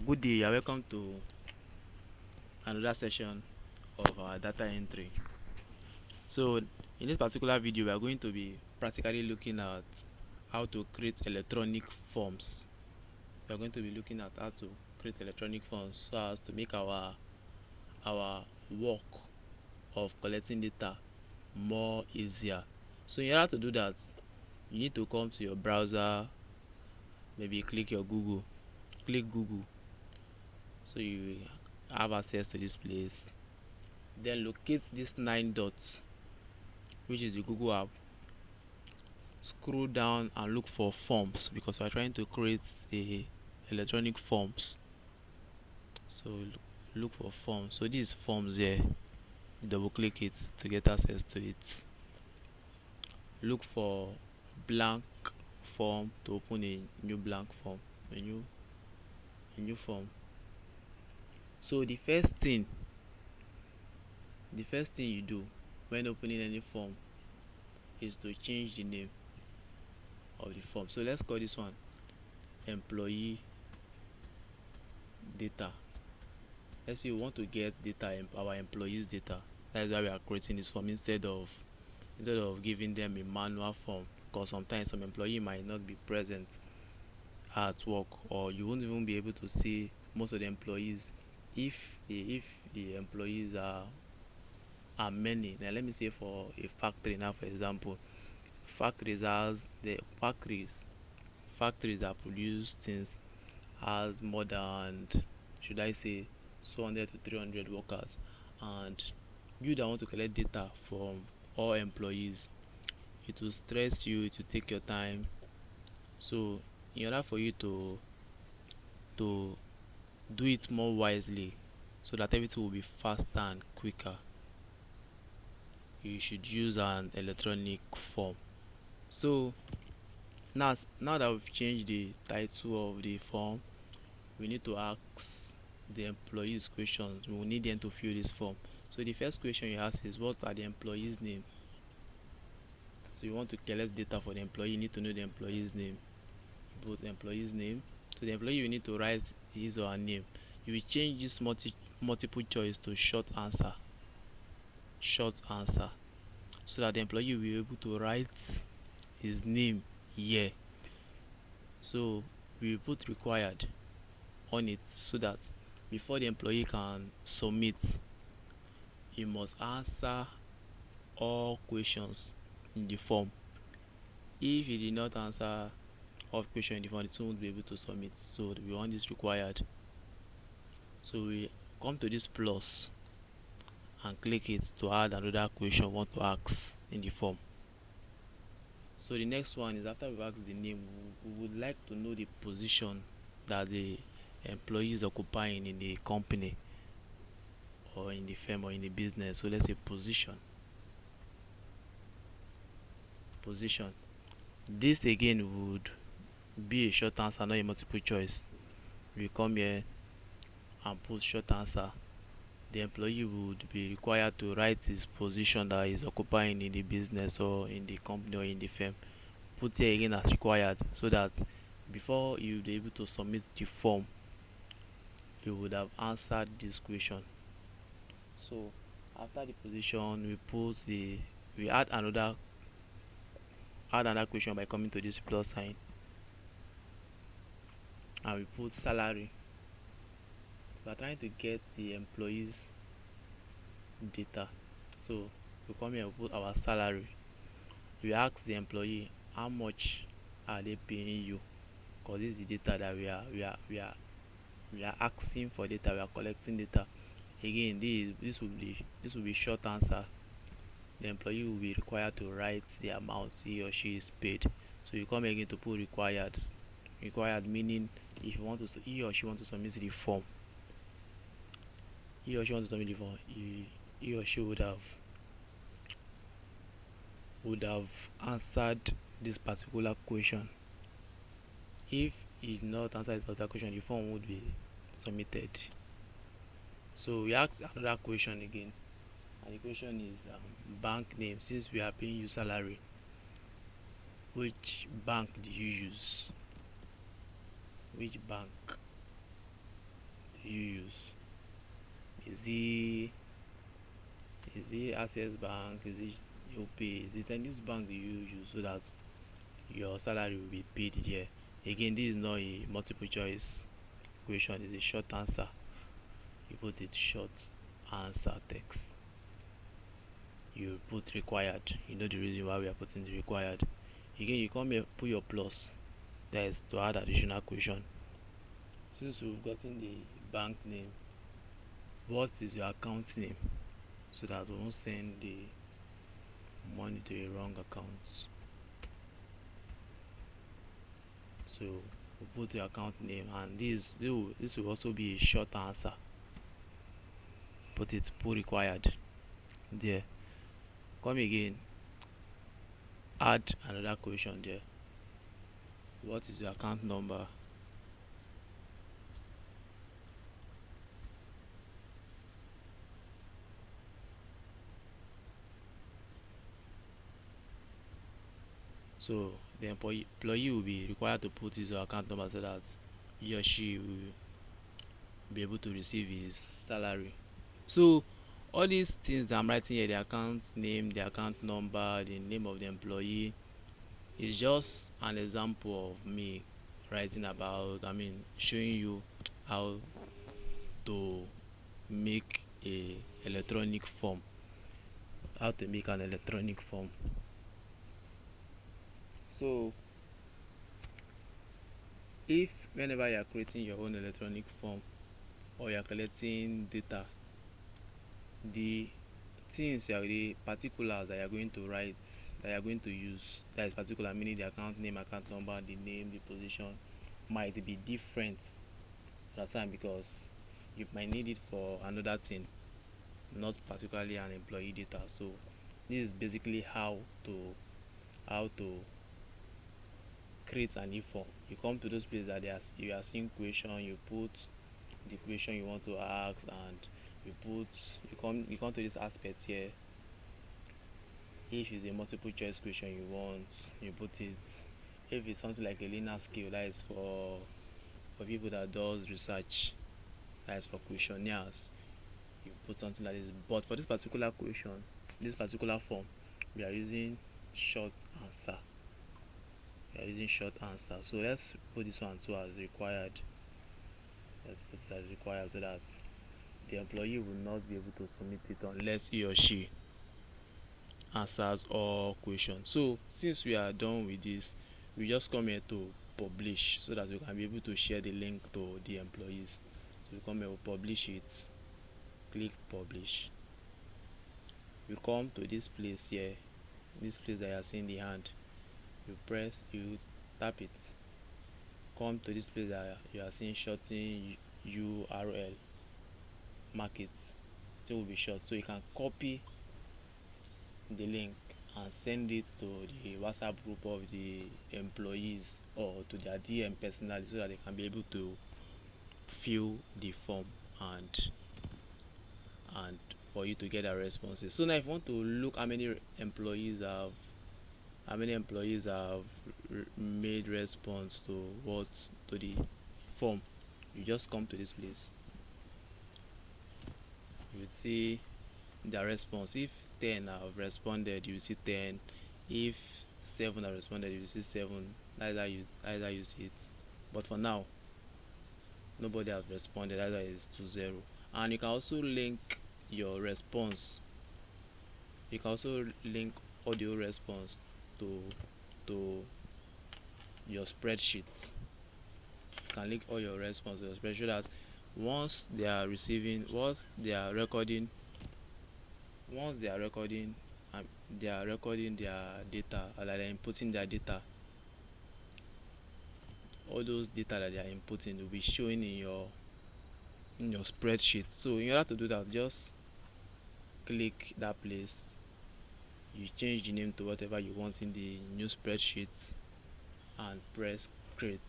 Good day, you are welcome to another session of our data entry. So in this particular video we are going to be practically looking at how to create electronic forms. We are going to be looking at how to create electronic forms so as to make our work of collecting data more easier. So in order to do that, you need to come to your browser, maybe click Google, so you have access to this place. Then locate this 9 dots, which is the Google app. Scroll down and look for forms because we are trying to create a electronic forms. So look for forms. So this is forms here. Double click it to get access to it. Look for blank form to open a new blank form, a new form. So the first thing you do when opening any form is to change the name of the form. So let's call this one employee data. Let's say you want to get data, our employees data. That is why we are creating this form instead of giving them a manual form, because sometimes some employee might not be present at work, or you won't even be able to see most of the employees if the employees are many. Now let me say for a factory now, for example, factories that produce things has more than, should I say, 200 to 300 workers, and you that want to collect data from all employees, it will stress you, it will take your time. So in order for you to do it more wisely, so that everything will be faster and quicker, you should use an electronic form. So now that we've changed the title of the form, we need to ask the employees questions. We will need them to fill this form. So the first question you ask is, what are the employees name? So you want to collect data for the employee, you need to know the employee's name. Both employee's name. So the employee, you need to write his or her name. You will change this multiple choice to short answer, so that the employee will be able to write his name here. So we will put required on it, so that before the employee can submit, he must answer all questions in the form. If he did not answer all questions in the form, the tool won't be able to submit. So we want this required. So we come to this plus and click it to add another question we want to ask in the form. So the next one is, after we've asked the name, we would like to know the position that the employee is occupying in the company or in the firm or in the business. So let's say position. This again would be a short answer, not a multiple choice. We come here and put short answer. The employee would be required to write his position that is occupying in the business or in the company or in the firm. Put here again as required, so that before you be able to submit the form, you would have answered this question. So after the position, we add another question by coming to this plus sign, and we put salary. We are trying to get the employees data, so we come here and put our salary. We ask the employee how much are they paying you, because this is the data that we are asking for data, we are collecting data. Again, this will be short answer. The employee will be required to write the amount he or she is paid. So you come again to put required. Required meaning, if you want to, he or she wants to submit the form, he or she would have answered this particular question. If he did not answer this particular question, the form would be submitted. So we ask another question again, and the question is bank name. Since we are paying you salary, which bank do you use? Which bank? you use? Is it Access Bank? Is it Opay? Is it any bank that you use so that your salary will be paid there? Again, this is not a multiple choice question, it's a short answer. You put it short answer text. You put required. You know the reason why we are putting the required. Again, you come here, put your plus. That is to add additional question. Since we've gotten the bank name, what is your account name? So that we won't send the money to a wrong account. So we put the account name, and this will also be a short answer. Put required there. Come again, add another question there. What is your account number? So the employee will be required to put his account number so that he or she will be able to receive his salary. So all these things that I'm writing here, the account name, the account number, the name of the employee, is just an example of me writing about, showing you how to make a electronic form, how to make an electronic form. So if whenever you are creating your own electronic form or you are collecting data, the things are the particulars that you are going to write, that you are going to use, that is particular, meaning the account name, account number, the name, the position, might be different. Understand? Because you might need it for another thing, not particularly an employee data. So this is basically how to create an e-form. You come to those places that you are seeing question, you put the question you want to ask, and you come to this aspect here. If it's a multiple choice question you want, you put it. If it's something like a linear scale, that is for people that does research, that is for questionnaires, you put something like this. But for this particular question, this particular form, we are using short answer. So let's put this one too as required. Let's put it as required so that the employee will not be able to submit it unless he or she answers all questions. So since we are done with this, we just come here to publish so that we can be able to share the link to the employees. So we come here, we publish it, click publish. We come to this place here, this place that you are seeing the hand. You tap it. Come to this place that you are seeing shorten URL. Mark it. It will be short. So you can copy the link and send it to the WhatsApp group of the employees or to their DM personally so that they can be able to fill the form and for you to get their responses. So now if you want to look how many employees have made response to the form, you just come to this place. You would see the response. If 10 have responded, you see 10. If 7 have responded, you see 7. That's how you see it. But for now, nobody has responded. That's why it's 2-0. And you can also link your response. You can also link audio response to your spreadsheet. You can link all your response to your spreadsheet that once they are recording their data, or like they're inputting their data, all those data that they are inputting will be showing in your spreadsheet. So in order to do that, just click that place, you change the name to whatever you want in the new spreadsheet and press create.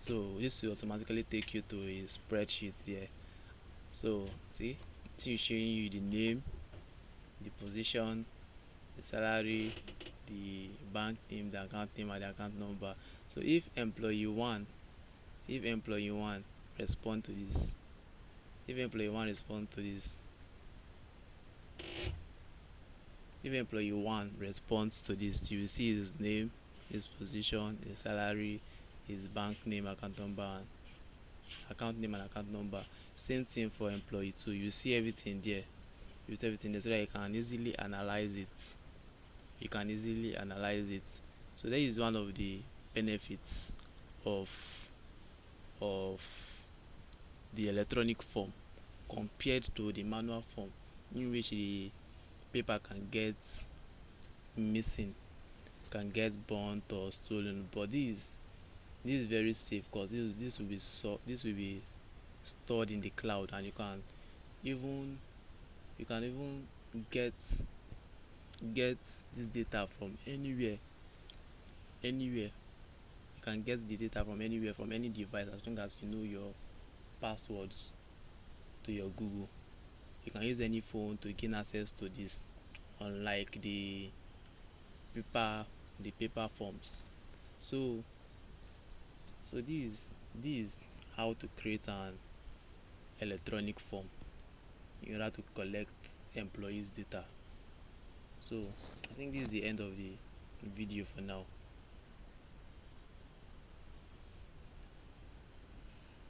So this will automatically take you to a spreadsheet here. So see, it's showing you the name, the position, the salary, the bank name, the account name, and the account number. So if employee one respond to this, if employee one respond to this, if employee one responds to this, you will see his name, his position, his salary, his bank name, account number. Same thing for employee two. You see everything there. You see everything there so that you can easily analyze it. You can easily analyze it. So that is one of the benefits of of the electronic form compared to the manual form, in which the paper can get missing, can get burnt or stolen. But this is very safe because this will be stored in the cloud, and even you can even get get this data from anywhere. You can get the data from anywhere, from any device, as long as you know your passwords to your Google. You can use any phone to gain access to this, unlike paper the paper forms. So this is how to create an electronic form in order to collect employees data. So I think this is the end of the video for now.